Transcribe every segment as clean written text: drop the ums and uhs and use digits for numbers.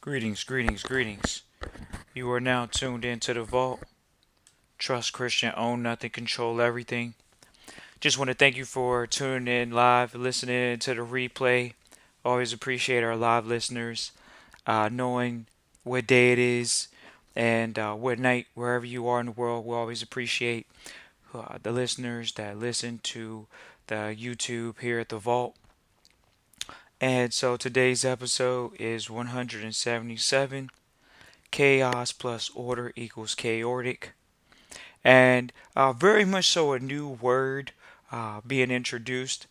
Greetings, greetings, greetings. You are now tuned into the vault. Trust Christian, own nothing, control everything. Just want to thank you for tuning in live, listening to the replay. Always appreciate our live listeners, knowing what day it is and what night, wherever you are in the world. We always appreciate the listeners that listen to the YouTube here at the vault. And so today's episode is 177. Chaos plus order equals chaotic. And very much so a new word being introduced,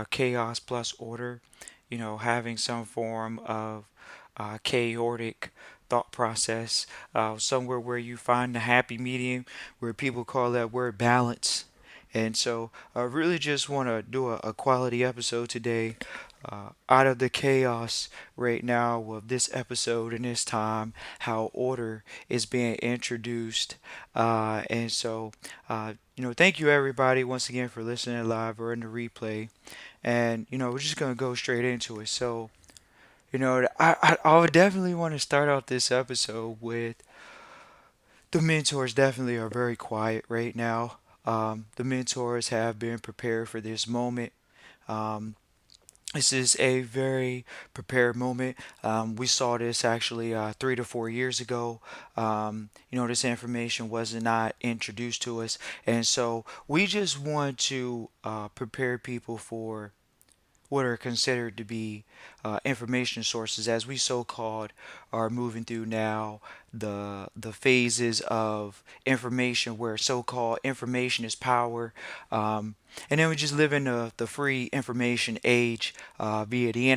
chaos plus order, having some form of chaotic thought process, somewhere where you find the happy medium, where people call that word balance. And so I really just want to do a quality episode today, out of the chaos right now of this episode and this time, how order is being introduced. Thank you everybody once again for listening live or in the replay. And, we're just going to go straight into it. So, I would definitely want to start out this episode with the mentors definitely are very quiet right now. The mentors have been prepared for this moment. Um, This is a very prepared moment. We saw this actually 3 to 4 years ago. This information was not introduced to us, and so we just want to prepare people for what are considered to be information sources, as we so-called are moving through now the phases of information where so-called information is power. And then we just live in the free information age via the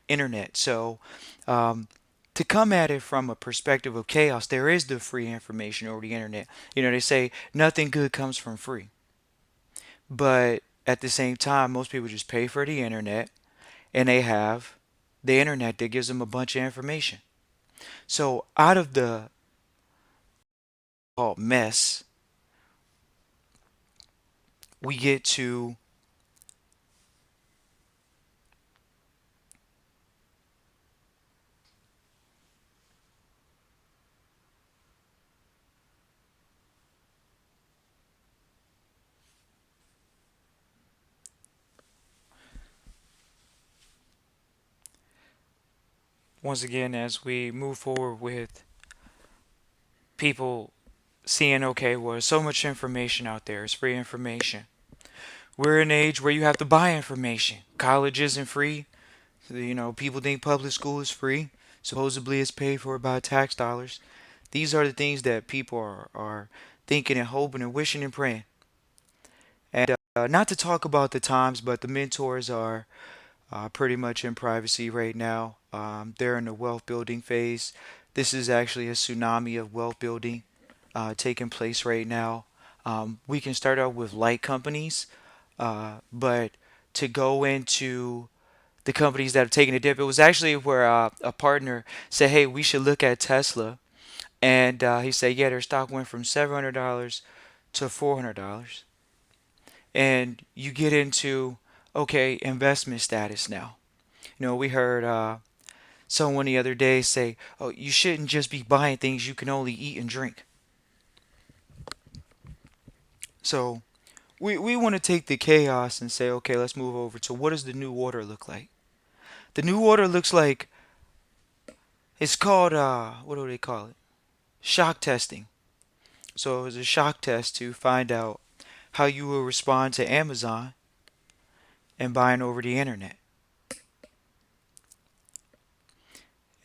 internet. So to come at it from a perspective of chaos, there is the free information over the internet. They say nothing good comes from free. But at the same time, most people just pay for the internet, and they have the internet that gives them a bunch of information. So out of the called mess, we get to once again, as we move forward with people seeing, okay, well, there's so much information out there, it's free information. We're in an age where you have to buy information. College isn't free. People think public school is free. Supposedly it's paid for by tax dollars. These are the things that people are thinking and hoping and wishing and praying. And not to talk about the times, but the mentors are pretty much in privacy right now. They're in the wealth building phase. This is actually a tsunami of wealth building taking place right now. We can start out with light companies, but to go into the companies that have taken a dip, it was actually where a partner said, "Hey, we should look at Tesla," and he said, "Yeah, their stock went from $700 to $400." And you get into, okay, investment status now. We heard someone the other day say, "Oh, you shouldn't just be buying things you can only eat and drink." So we want to take the chaos and say, okay, let's move over to what does the new order look like? The new order looks like it's called what do they call it? Shock testing. So it was a shock test to find out how you will respond to Amazon and buying over the internet.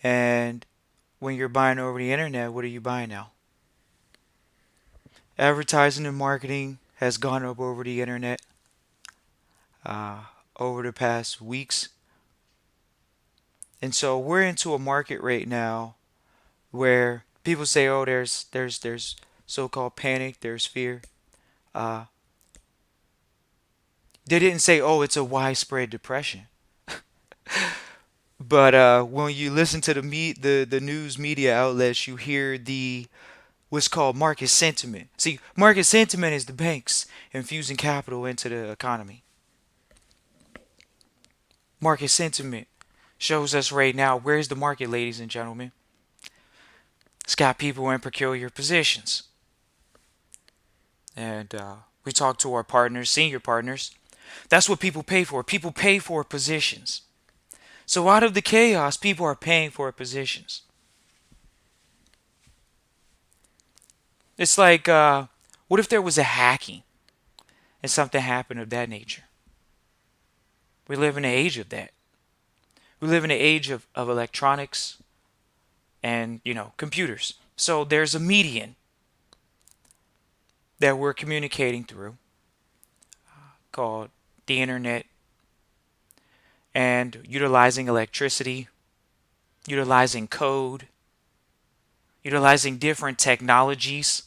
And when you're buying over the internet, what are you buying now? Advertising and marketing has gone up over the internet uh, over the past weeks. And so we're into a market right now where people say, "Oh, there's so-called panic, there's fear." Uh, they didn't say, "Oh, it's a widespread depression." But when you listen to the news media outlets, you hear the what's called market sentiment. See, market sentiment is the banks infusing capital into the economy. Market sentiment shows us right now where's the market, ladies and gentlemen. It's got people in peculiar positions. And we talk to our partners, senior partners. That's what people pay for. People pay for positions. So out of the chaos, people are paying for positions. It's like, what if there was a hacking and something happened of that nature? We live in an age of that. We live in an age of electronics and, computers. So there's a median that we're communicating through called the internet, and utilizing electricity, utilizing code, utilizing different technologies,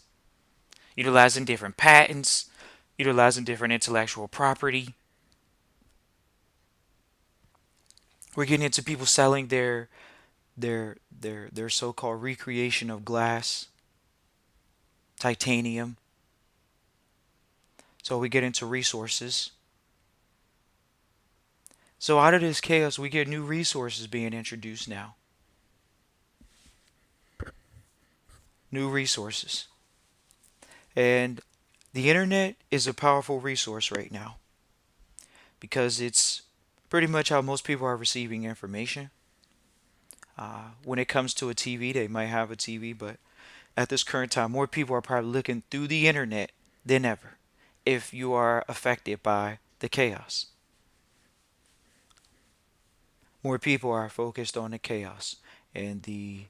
utilizing different patents, utilizing different intellectual property. We're getting into people selling their so-called recreation of glass, titanium. So we get into resources. So out of this chaos, we get new resources being introduced now. New resources. And the internet is a powerful resource right now because it's pretty much how most people are receiving information. When it comes to a TV, they might have a TV, but at this current time, more people are probably looking through the internet than ever if you are affected by the chaos. More people are focused on the chaos and the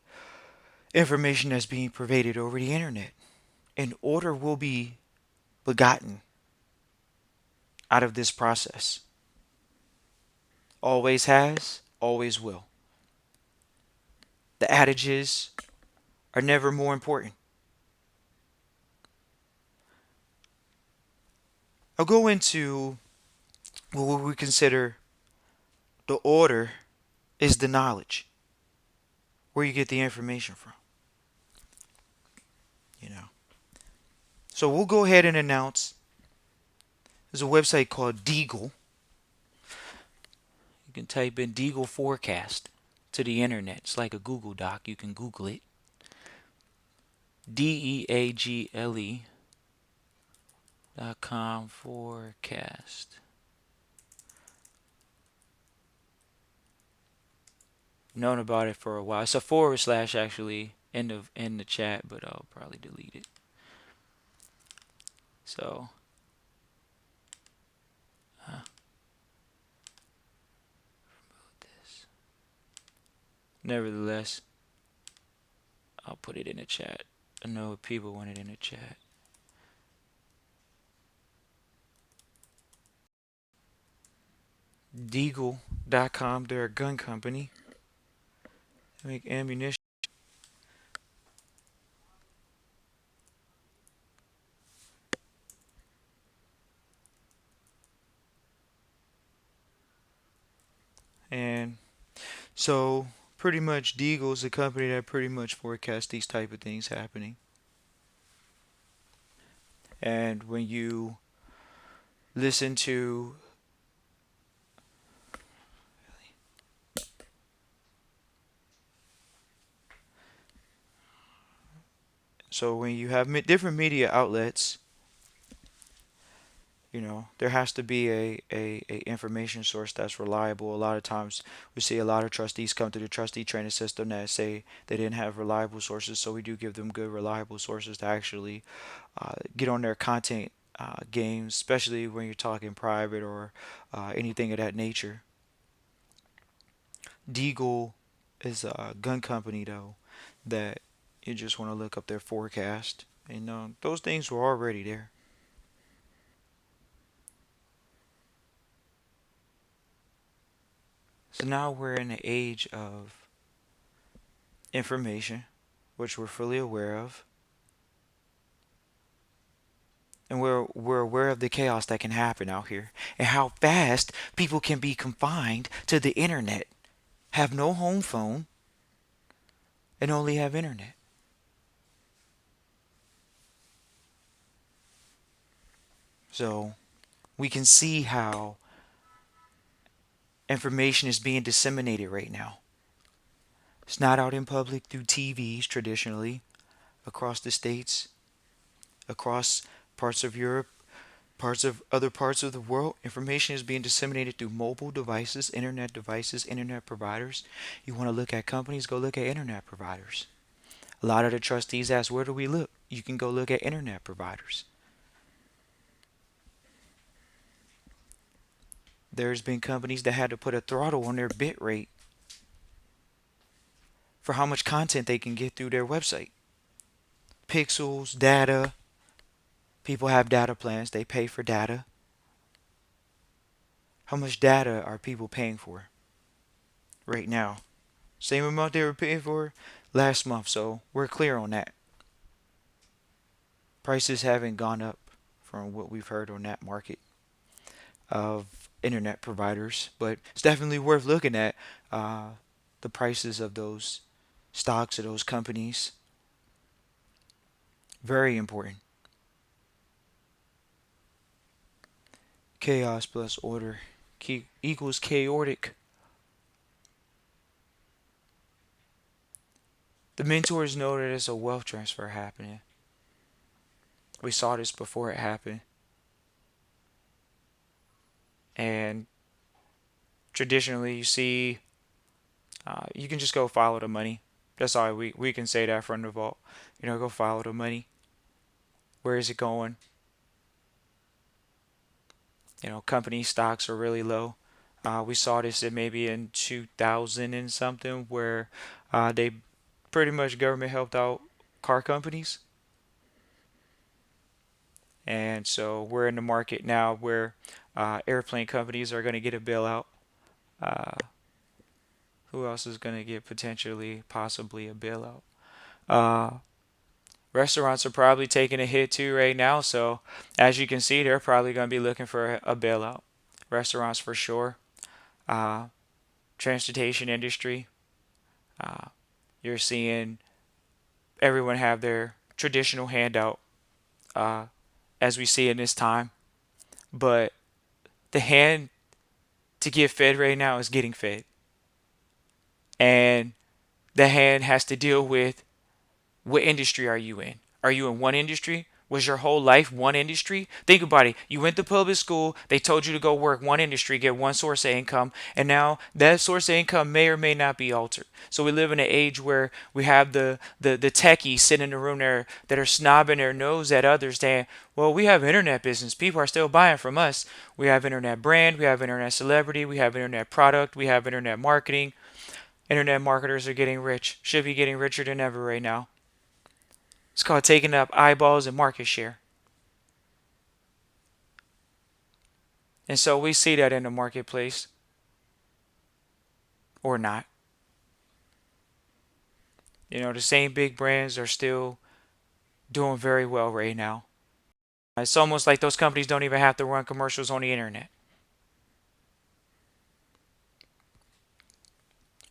information that's being pervaded over the internet. And order will be begotten out of this process. Always has, always will. The adages are never more important. I'll go into what we consider the order is the knowledge, where you get the information from, you know. So we'll go ahead and announce there's a website called Deagle. You can type in Deagle forecast to the internet. It's like a Google Doc. You can Google it. DEAGLE.com forecast. Known about it for a while. It's a forward slash actually in the chat, but I'll probably delete it. So this. Nevertheless, I'll put it in the chat. I know people want it in the chat. Deagle.com, they're a gun company. They make ammunition. And so pretty much Deagle is a company that pretty much forecasts these type of things happening. And when you listen to so when you have different media outlets, there has to be a information source that's reliable. A lot of times we see a lot of trustees come to the trustee training system that say they didn't have reliable sources, so we do give them good reliable sources to actually get on their content games, especially when you're talking private or anything of that nature. Deagle is a gun company though that you just want to look up their forecast, and those things were already there. So now we're in the age of information, which we're fully aware of, and we're aware of the chaos that can happen out here and how fast people can be confined to the internet, have no home phone, and only have internet. So we can see how information is being disseminated right now. It's not out in public through TVs traditionally across the states, across parts of Europe, parts of other parts of the world. Information is being disseminated through mobile devices, internet providers. You want to look at companies, go look at internet providers. A lot of the trustees ask, where do we look? You can go look at internet providers. There's been companies that had to put a throttle on their bit rate for how much content they can get through their website. Pixels, data. People have data plans, they pay for data. How much data are people paying for right now? Same amount they were paying for last month, so we're clear on that. Prices haven't gone up from what we've heard on that market of internet providers, but it's definitely worth looking at uh, the prices of those stocks of those companies. Very important. Chaos plus order equals chaotic. The mentors know that there's a wealth transfer happening. We saw this before it happened. And traditionally, you see, you can just go follow the money. That's all we can say that from the vault. Go follow the money. Where is it going? Company stocks are really low. We saw this in maybe in 2000 and something where they pretty much government helped out car companies. And so we're in the market now where airplane companies are going to get a bailout. Uh, who else is going to get potentially, possibly a bailout? Uh, Restaurants are probably taking a hit too right now. So as you can see, they're probably going to be looking for a bailout. Restaurants for sure. Uh, Transportation industry. Uh, you're seeing everyone have their traditional handout uh, as we see in this time. But the hand to get fed right now is getting fed. And the hand has to deal with what industry are you in? Are you in one industry? Was your whole life one industry? Think about it. You went to public school, they told you to go work one industry, get one source of income, and now that source of income may or may not be altered. So we live in an age where we have the techies sitting in the room there that are snobbing their nose at others saying, well, we have internet business. People are still buying from us. We have internet brand, we have internet celebrity, we have internet product, we have internet marketing. Internet marketers are getting rich, should be getting richer than ever right now. It's called taking up eyeballs and market share. And so we see that in the marketplace or not. The same big brands are still doing very well right now. It's almost like those companies don't even have to run commercials on the internet.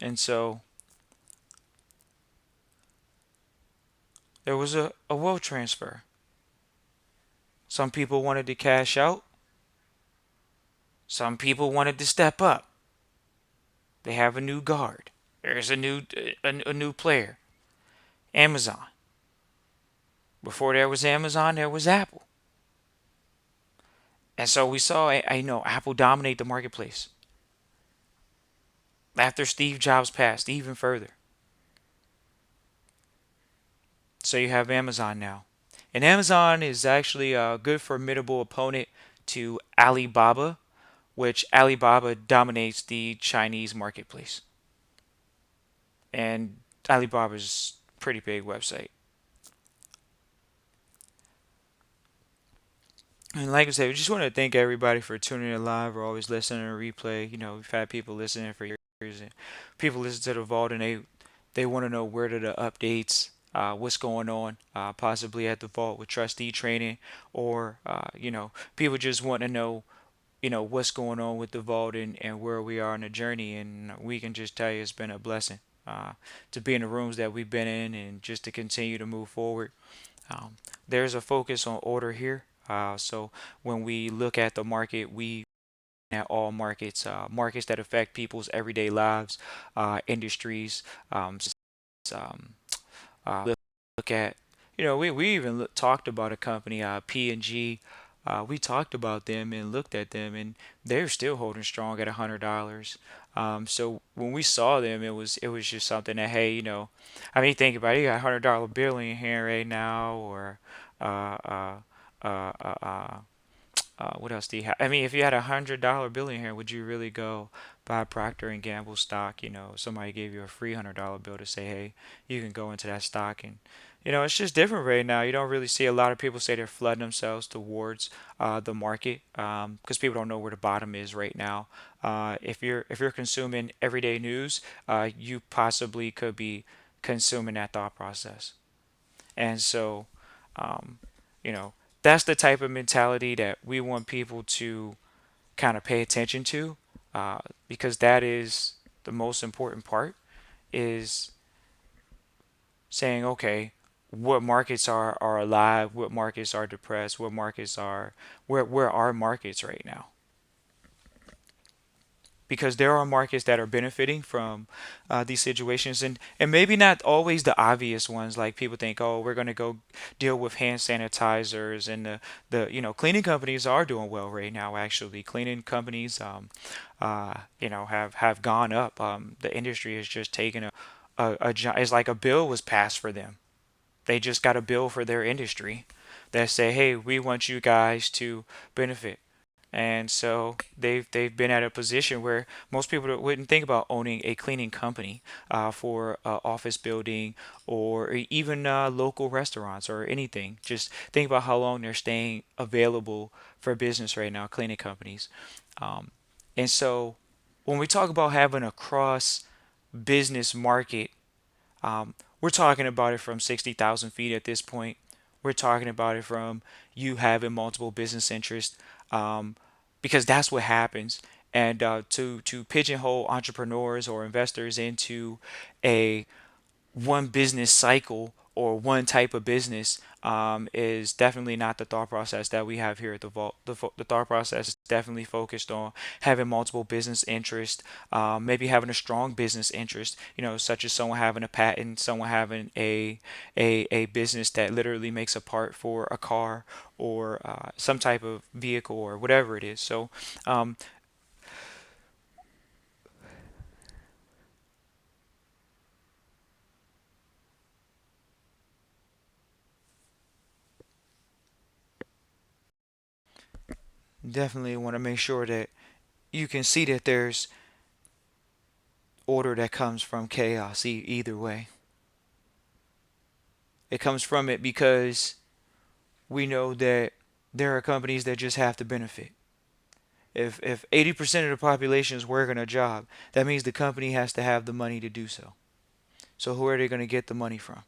And so there was a wealth transfer. Some people wanted to cash out. Some people wanted to step up. They have a new guard. There's a new player. Amazon. Before there was Amazon, there was Apple. And so we saw, I know, Apple dominate the marketplace. After Steve Jobs passed, even further. So you have Amazon now. And Amazon is actually a good formidable opponent to Alibaba, which Alibaba dominates the Chinese marketplace. And Alibaba's a pretty big website. And like I said, we just want to thank everybody for tuning in live or always listening to replay. We've had people listening for years, and people listen to the vault and they want to know where are the updates, what's going on, possibly at the vault with trustee training, or people just want to know, what's going on with the vault and where we are on the journey. And we can just tell you it's been a blessing to be in the rooms that we've been in and just to continue to move forward. Um, there's a focus on order here. So when we look at the market, we at all markets, markets that affect people's everyday lives, industries. Um, look at, we even talked about a company, P&G. We talked about them and looked at them, and they're still holding strong at $100. So when we saw them, it was just something that, hey, I mean, think about it, you got $100 bill in your hand right now, or uh, uh, uh, uh, uh, what else do you have? I mean, if you had $100 bill in here, would you really go buy Procter and Gamble stock? Somebody gave you a free $100 bill to say, hey, you can go into that stock, and it's just different right now. You don't really see a lot of people say they're flooding themselves towards the market because people don't know where the bottom is right now. If you're consuming everyday news, you possibly could be consuming that thought process. And so, um, you know, that's the type of mentality that we want people to kind of pay attention to, uh, because that is the most important part, is saying, okay, what markets are alive, what markets are depressed, what markets are, where are markets right now? Because there are markets that are benefiting from these situations, and maybe not always the obvious ones, like people think, oh, we're going to go deal with hand sanitizers, and the cleaning companies are doing well right now. Actually, cleaning companies have gone up. The industry has just taken it's like a bill was passed for them. They just got a bill for their industry that say, hey, we want you guys to benefit. And so they've been at a position where most people wouldn't think about owning a cleaning company for office building, or even local restaurants or anything. Just think about how long they're staying available for business right now, cleaning companies. Um, and so when we talk about having a cross business market, we're talking about it from 60,000 feet at this point. We're talking about it from you having multiple business interests, um, because that's what happens. And to pigeonhole entrepreneurs or investors into a one business cycle or one type of business is definitely not the thought process that we have here at the Vault. The thought process is definitely focused on having multiple business interests, maybe having a strong business interest, such as someone having a patent, someone having a business that literally makes a part for a car, or some type of vehicle, or whatever it is. So um, definitely want to make sure that you can see that there's order that comes from chaos. Either way, it comes from it because we know that there are companies that just have to benefit. If 80% of the population is working a job, that means the company has to have the money to do so. So who are they going to get the money from?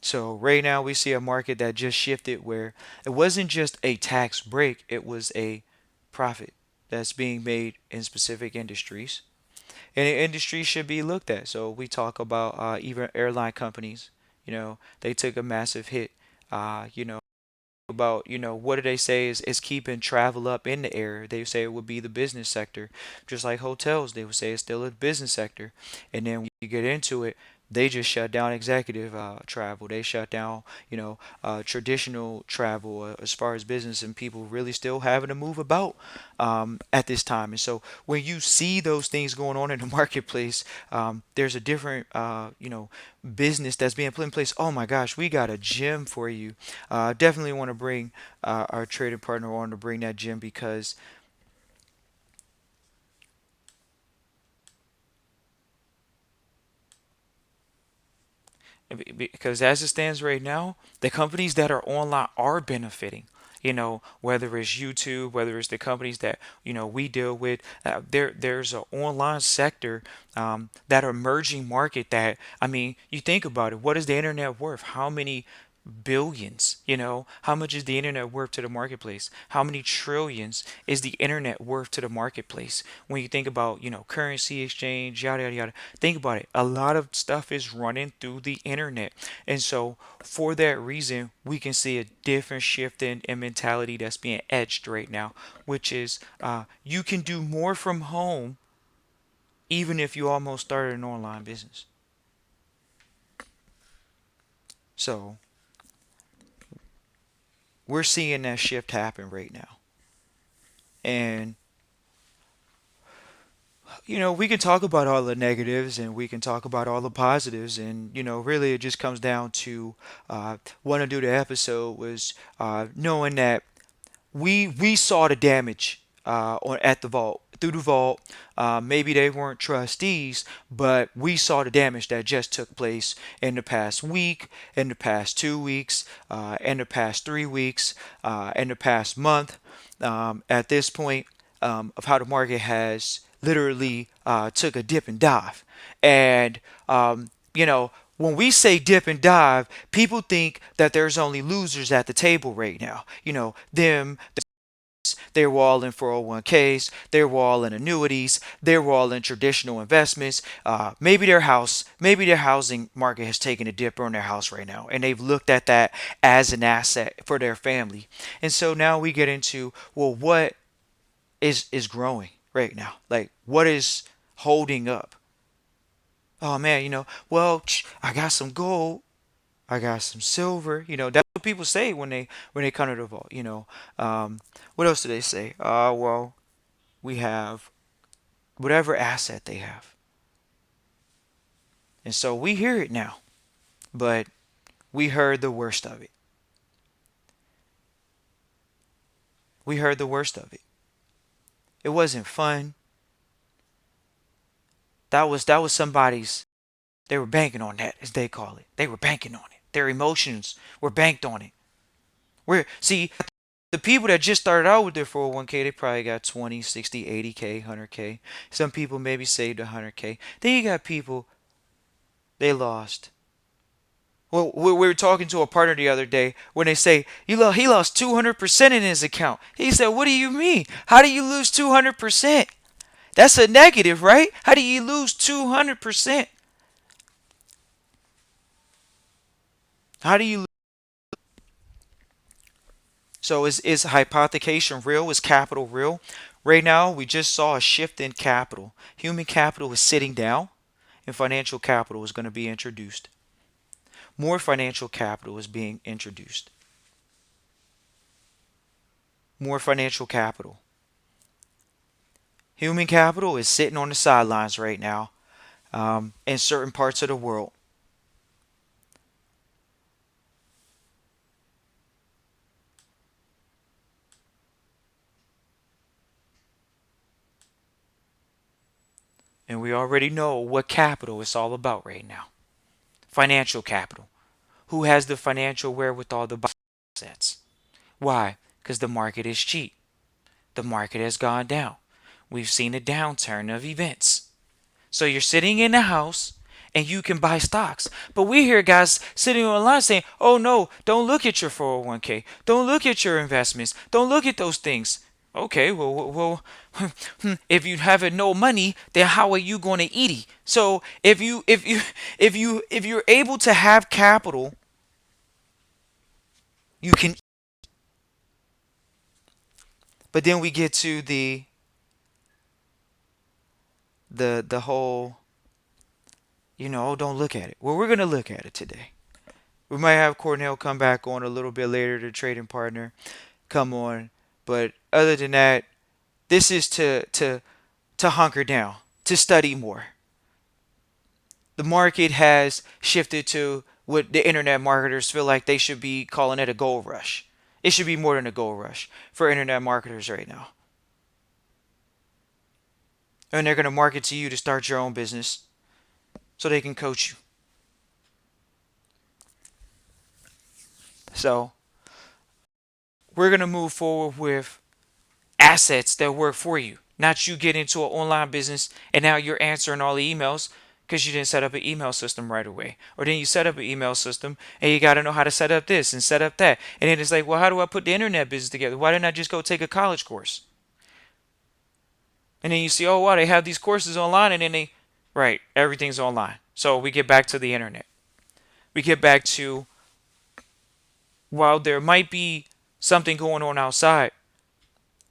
So right now we see a market that just shifted, where it wasn't just a tax break, it was a profit that's being made in specific industries. And the industry should be looked at. So we talk about even airline companies. They took a massive hit. About, what do they say is keeping travel up in the air? They say it would be the business sector. Just like hotels, they would say it's still a business sector. And then when you get into it, they just shut down executive travel. They shut down, traditional travel as far as business, and people really still having to move about at this time. And so when you see those things going on in the marketplace, there's a different, business that's being put in place. Oh my gosh, we got a gym for you. Definitely want to bring our trading partner on to bring that gym, because as it stands right now, the companies that are online are benefiting. Whether it's YouTube, whether it's the companies that we deal with, there's an online sector, that emerging market that, I mean, you think about it. What is the internet worth? How many billions. How much is the internet worth to the marketplace? How many trillions is the internet worth to the marketplace? When you think about, currency exchange, yada, yada, yada, think about it. A lot of stuff is running through the internet. And so, for that reason, we can see a different shift in mentality that's being etched right now, which is you can do more from home even if you almost started an online business. So, we're seeing that shift happen right now. And we can talk about all the negatives and we can talk about all the positives. And, really it just comes down to want to do the episode was knowing that we saw the damage at the vault through the vault. Maybe they weren't trustees, but we saw the damage that just took place in the past week, in the past 2 weeks, in the past 3 weeks, in the past month. At this point, of how the market has literally took a dip and dive, and when we say dip and dive, people think that there's only losers at the table right now. Them, they were all in 401ks, they were all in annuities, they were all in traditional investments. Maybe their housing market has taken a dip on their house right now, and they've looked at that as an asset for their family. And so now we get into, well, what is growing right now? Like, what is holding up? Oh man, well, I got some gold, I got some silver. That's what people say when they come to the vault. What else do they say? Well, we have whatever asset they have, and so we hear it now. But we heard the worst of it. We heard the worst of it. It wasn't fun. That was somebody's. They were banking on that, as they call it. They were banking on it. Their emotions were banked on it. See, the people that just started out with their 401k, they probably got 20, 60, 80k, 100k. Some people maybe saved 100k. Then you got people, they lost. Well, we were talking to a partner the other day when they say he lost 200% in his account. He said, "What do you mean? How do you lose 200%? That's a negative, right? How do you lose 200%? How do you?" So is hypothecation real? Is capital real? Right now, we just saw a shift in capital. Human capital is sitting down, and financial capital is going to be introduced. More financial capital is being introduced. More financial capital. Human capital is sitting on the sidelines right now in certain parts of the world. And we already know what capital is all about right now. Financial capital. Who has the financial wherewithal to buy assets? Why? Because the market is cheap. The market has gone down. We've seen a downturn of events. So you're sitting in the house and you can buy stocks. But we hear guys sitting online saying, "Oh no, don't look at your 401k. Don't look at your investments. Don't look at those things." Okay, well, if you have no money, then how are you going to eat it? So if you're able to have capital, you can. But then we get to the whole, oh, don't look at it. Well, we're gonna look at it today. We might have Cornell come back on a little bit later, the trading partner come on. But other than that, this is to hunker down, to study more. The market has shifted to what the internet marketers feel like they should be calling it a gold rush. It should be more than a gold rush for internet marketers right now. And they're going to market to you to start your own business so they can coach you. So we're going to move forward with assets that work for you. Not you get into an online business and now you're answering all the emails because you didn't set up an email system right away. Or then you set up an email system and you got to know how to set up this and set up that. And then it's like, well, how do I put the internet business together? Why didn't I just go take a college course? And then you see, oh, wow, they have these courses online, and then right, everything's online. So we get back to the internet. We get back to, while there might be something going on outside,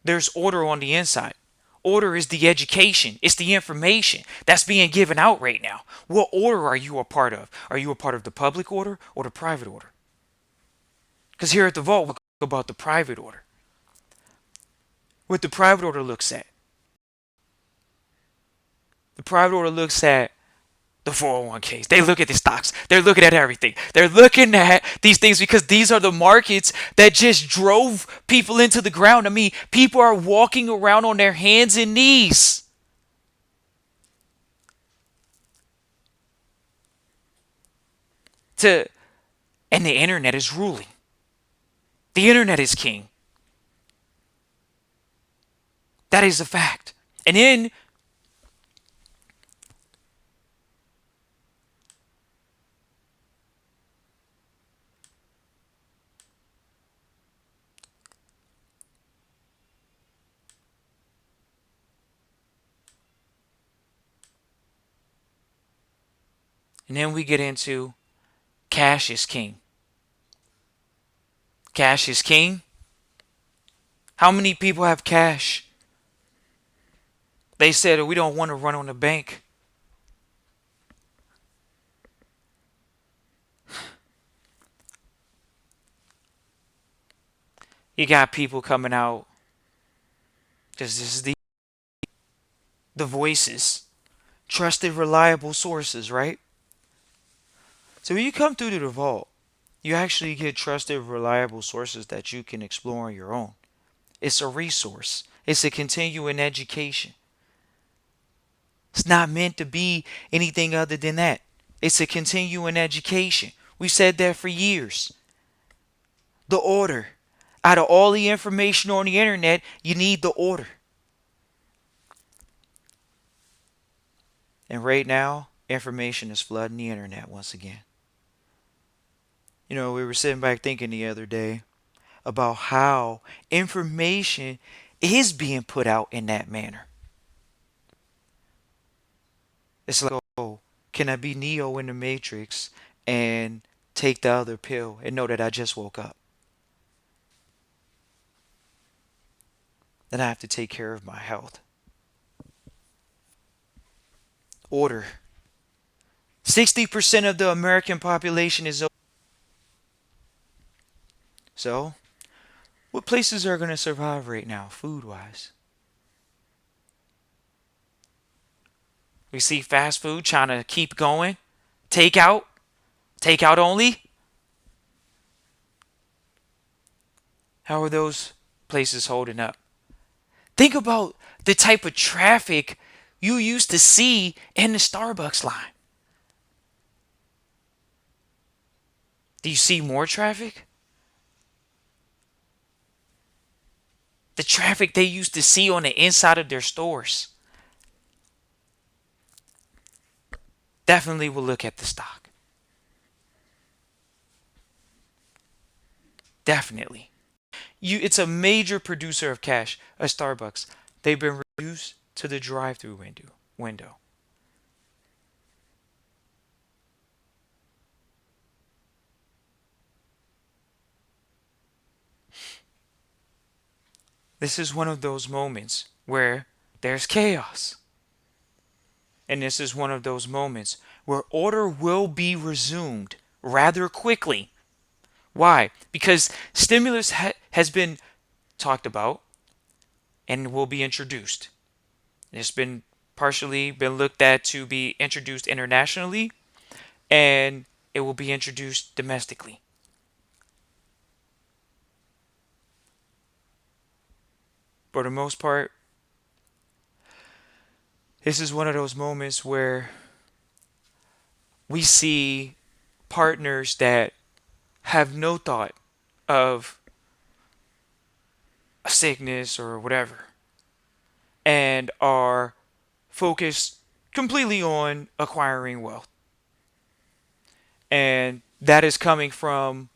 there's order on the inside. Order is the education. It's the information that's being given out right now. What order are you a part of? Are you a part of the public order or the private order? Because here at the Vault, we talk about the private order. What the private order looks at. The private order looks at the 401ks. They look at the stocks. They're looking at everything. They're looking at these things because these are the markets that just drove people into the ground. I mean, people are walking around on their hands and knees. To And the internet is ruling. The internet is king. That is a fact. And then we get into cash is king. Cash is king. How many people have cash? They said we don't want to run on the bank. You got people coming out. This is the voices. Trusted, reliable sources, right? So when you come through to the vault, you actually get trusted, reliable sources that you can explore on your own. It's a resource. It's a continuing education. It's not meant to be anything other than that. It's a continuing education. We've said that for years. The order. Out of all the information on the internet, you need the order. And right now, information is flooding the internet once again. You know, we were sitting back thinking the other day about how information is being put out in that manner. It's like, oh, can I be Neo in the Matrix and take the other pill and know that I just woke up? Then I have to take care of my health. Order. 60% of the American population is. So, what places are going to survive right now, food wise? We see fast food trying to keep going. Takeout. Takeout only. How are those places holding up? Think about the type of traffic you used to see in the Starbucks line. Do you see more traffic? The traffic they used to see on the inside of their stores. Definitely will look at the stock. Definitely. It's a major producer of cash, a Starbucks. They've been reduced to the drive-through window. This is one of those moments where there's chaos. And this is one of those moments where order will be resumed rather quickly. Why? Because stimulus has been talked about and will be introduced. It's been partially been looked at to be introduced internationally, and it will be introduced domestically. For the most part, this is one of those moments where we see partners that have no thought of a sickness or whatever and are focused completely on acquiring wealth, and that is coming from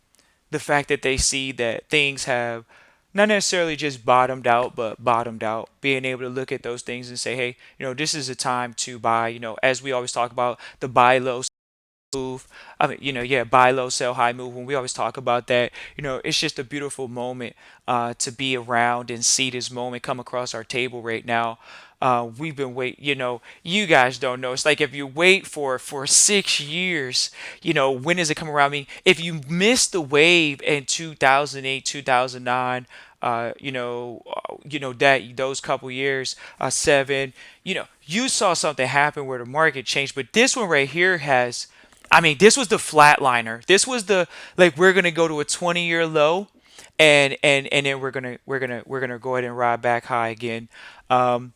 the fact that they see that things have not necessarily just bottomed out, but bottomed out. Being able to look at those things and say, hey, this is a time to buy. As we always talk about the buy low move. I mean, yeah, buy low, sell high move. When we always talk about that, it's just a beautiful moment to be around and see this moment come across our table right now. We've been wait, you guys don't know. It's like if you wait for 6 years, when does it come around? I mean, if you missed the wave in 2008, 2009, that those couple years, seven, you saw something happen where the market changed. But this one right here has, I mean, this was the flatliner. This was the, like, we're gonna go to a 20-year low, and then we're gonna go ahead and ride back high again. Um,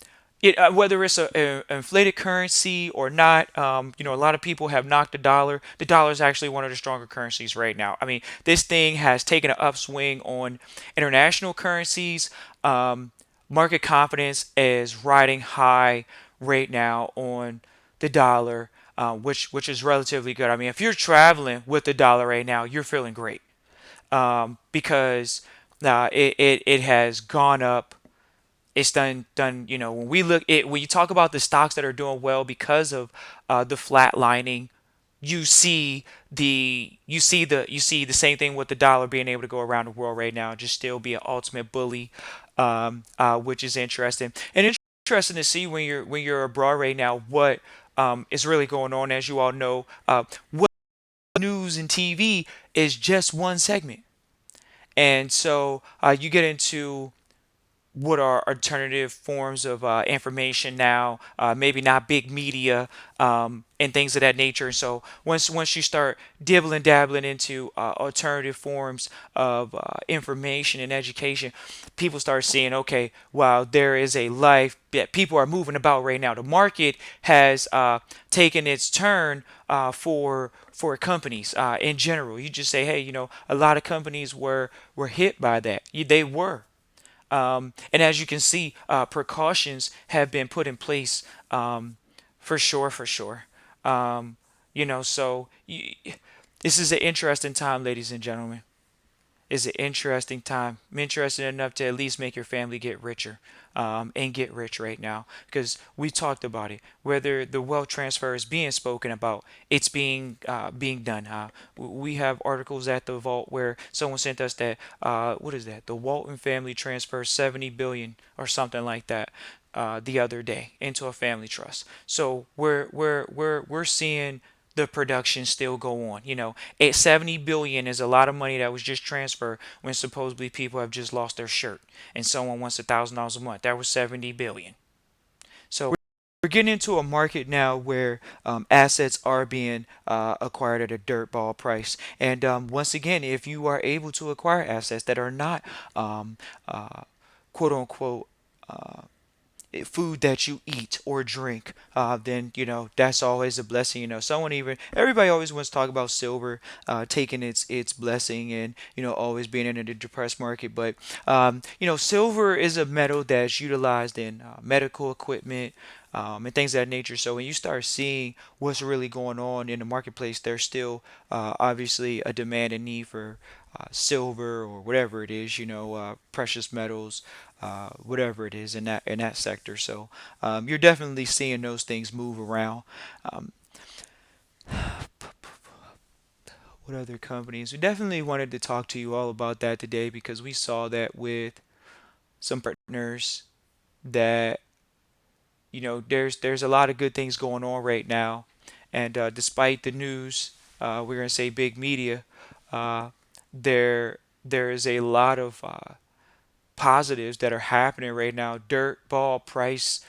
whether it's a inflated currency or not, a lot of people have knocked the dollar. The dollar is actually one of the stronger currencies right now. I mean, this thing has taken an upswing on international currencies. Market confidence is riding high right now on the dollar, which is relatively good. I mean, if you're traveling with the dollar right now, you're feeling great, because it has gone up. It's done. When you talk about the stocks that are doing well because of the flatlining, you see the same thing with the dollar being able to go around the world right now, just still be an ultimate bully, which is interesting, and interesting to see when you're abroad right now what is really going on. As you all know, what news and TV is just one segment, and so you get into what are alternative forms of information now, maybe not big media, and things of that nature. So once you start dibbling dabbling into alternative forms of information and education, people start seeing, okay, wow, there is a life that people are moving about right now. The market has taken its turn for companies in general. You just say, hey, a lot of companies were hit by that. They were. And as you can see, precautions have been put in place, for sure, for sure. So this is an interesting time, ladies and gentlemen. It's an interesting time. Interesting enough to at least make your family get richer, and get rich right now. Because we talked about it. Whether the wealth transfer is being spoken about, it's being done. We have articles at the vault where someone sent us that, what is that? The Walton family transfers 70 billion or something like that, the other day into a family trust. So we're seeing the production still go on. At 70 billion is a lot of money that was just transferred when supposedly people have just lost their shirt and someone wants $1,000 a month. That was 70 billion. So we're getting into a market now where assets are being acquired at a dirt ball price. And once again, if you are able to acquire assets that are not um, uh, quote unquote food that you eat or drink, then that's always a blessing. Someone even everybody always wants to talk about silver taking its blessing and always being in a depressed market, but silver is a metal that's utilized in medical equipment. And things of that nature. So when you start seeing what's really going on in the marketplace, there's still obviously a demand and need for silver or whatever it is, precious metals, whatever it is in that sector. So you're definitely seeing those things move around. Um, what other companies? We definitely wanted to talk to you all about that today because we saw that with some partners that there's a lot of good things going on right now, and despite the news, we're gonna say big media, uh, there is a lot of positives that are happening right now. Dirt ball price,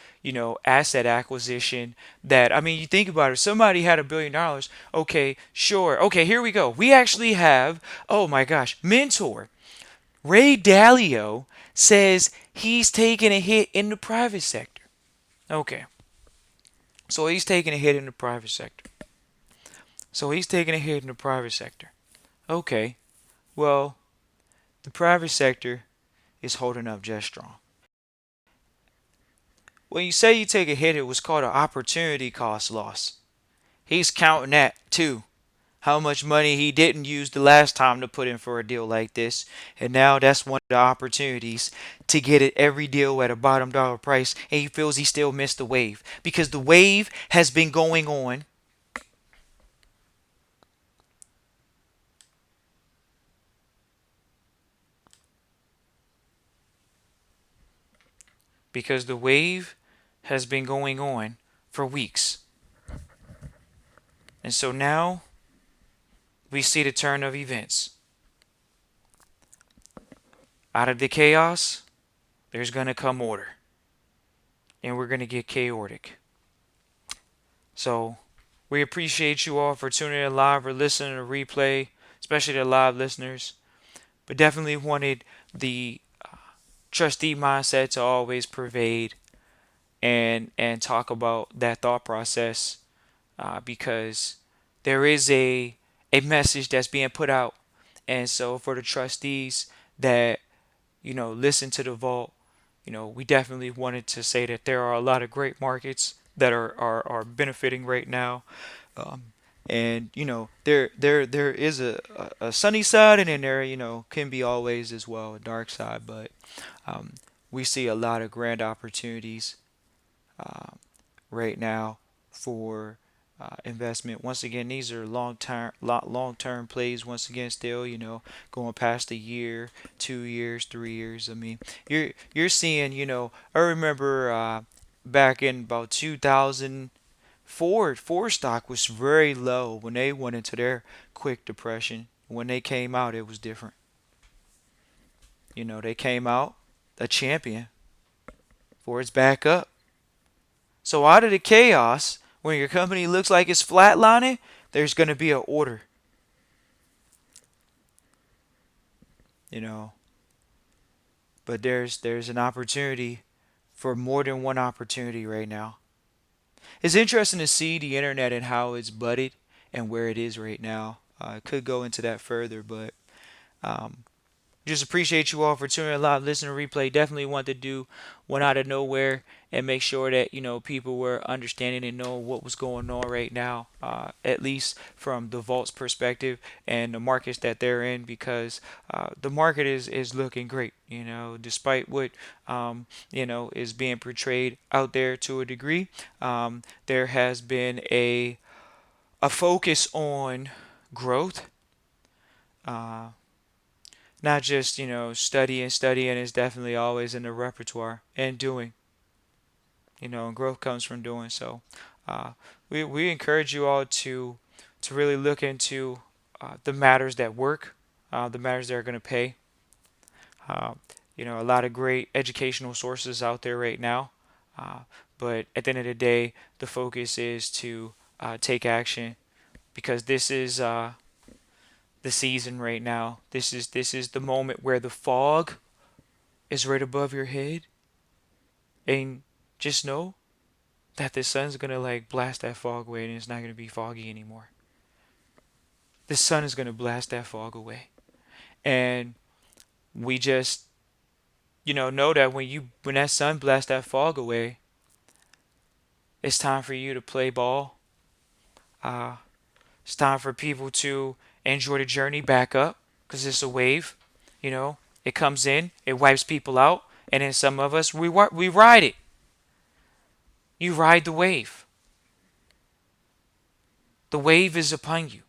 asset acquisition. That, I mean, you think about it. Somebody had $1 billion. Okay, sure. Okay, here we go. We actually have. Oh my gosh, mentor Ray Dalio says he's taking a hit in the private sector. Okay, so he's taking a hit in the private sector. So he's taking a hit in the private sector. Okay, well, the private sector is holding up just strong. When you say you take a hit, it was called an opportunity cost loss. He's counting that too. How much money he didn't use the last time to put in for a deal like this. And now that's one of the opportunities to get it every deal at a bottom dollar price. And he feels he still missed the wave because the wave has been going on. Because the wave has been going on for weeks. And so now we see the turn of events. Out of the chaos, there's going to come order. And we're going to get chaotic. So we appreciate you all for tuning in live or listening to replay, especially the live listeners. But definitely wanted the trustee mindset to always pervade and talk about that thought process because there is a message that's being put out. And so for the trustees that listen to the vault, we definitely wanted to say that there are a lot of great markets that are benefiting right now. Um, and there is a sunny side, and then there can be always as well a dark side. But um, we see a lot of grand opportunities uh, right now for investment. Once again, these are long term plays. Once again, still going past a year, 2 years, 3 years. I mean, you're seeing. I remember back in about 2000. Ford stock was very low when they went into their quick depression. When they came out, it was different. They came out a champion. Ford's back up. So out of the chaos, when your company looks like it's flatlining, there's going to be an order. You know, but there's an opportunity for more than one opportunity right now. It's interesting to see the internet and how it's budded and where it is right now. I could go into that further, but um, just appreciate you all for tuning in live, listening to replay. Definitely want to do one out of nowhere and make sure that people were understanding and know what was going on right now, at least from the vault's perspective and the markets that they're in, because the market is looking great. Despite what is being portrayed out there to a degree, there has been a focus on growth. Uh, Not just studying is definitely always in the repertoire, and doing. And growth comes from doing. So uh, we encourage you all to really look into the matters that work, the matters that are going to pay. uh, a lot of great educational sources out there right now, uh, but at the end of the day, the focus is to take action, because this is the season right now. This is the moment where the fog is right above your head, and just know that the sun's gonna like blast that fog away, and it's not gonna be foggy anymore. The sun is gonna blast that fog away, and we just know that when that sun blasts that fog away, it's time for you to play ball. Uh, it's time for people to enjoy the journey back up, because it's a wave. It comes in, it wipes people out, and then some of us we ride it. You ride the wave. The wave is upon you.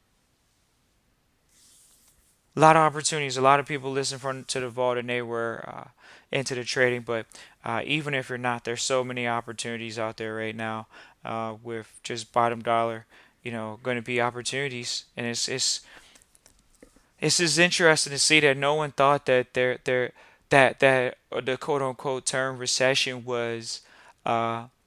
A lot of opportunities. A lot of people listen to the vault, and they were into the trading. But even if you're not, there's so many opportunities out there right now with just bottom dollar. Going to be opportunities, and it's just interesting to see that no one thought that that the quote unquote term recession was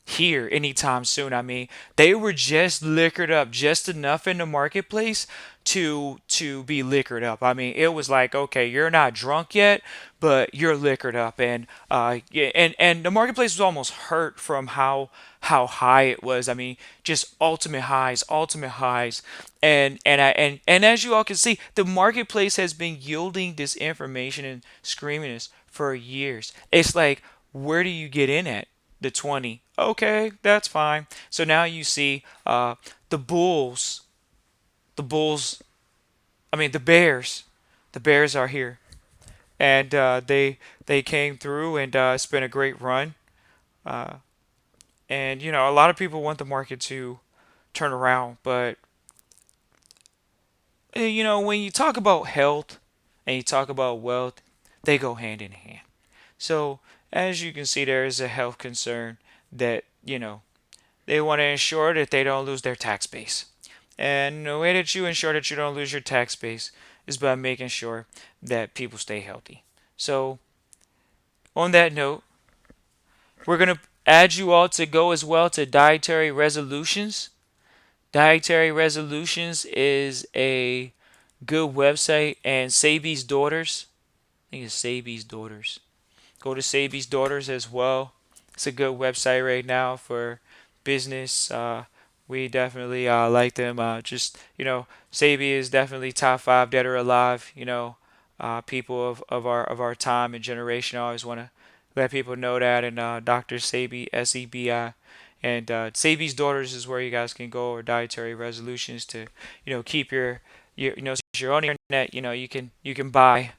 here anytime soon. I mean, they were just liquored up just enough in the marketplace to be liquored up. I mean, it was like, okay, you're not drunk yet, but you're liquored up, and yeah, and the marketplace was almost hurt from how high it was. I mean, just ultimate highs, and as you all can see, the marketplace has been yielding this information and screaming this for years. It's like, where do you get in at? The 20 Okay, that's fine. So now you see the Bulls, the Bulls, I mean the Bears. The Bears are here, and they came through, and it's been a great run. Uh, and a lot of people want the market to turn around, but when you talk about health and you talk about wealth, they go hand in hand. So as you can see, there is a health concern that they want to ensure that they don't lose their tax base. And the way that you ensure that you don't lose your tax base is by making sure that people stay healthy. So, on that note, we're going to add you all to go as well to Dietary Resolutions. Dietary Resolutions is a good website, and Sabi's Daughters, I think it's Sabi's Daughters. Go to Sabi's Daughters as well. It's a good website right now for business. We definitely like them. Just Sabi is definitely top five dead or alive. People of our time and generation. I always want to let people know that. And Dr. Sabi, Sebi, and Sabi's Daughters is where you guys can go, or Dietary Resolutions to keep your your on the internet. You can buy.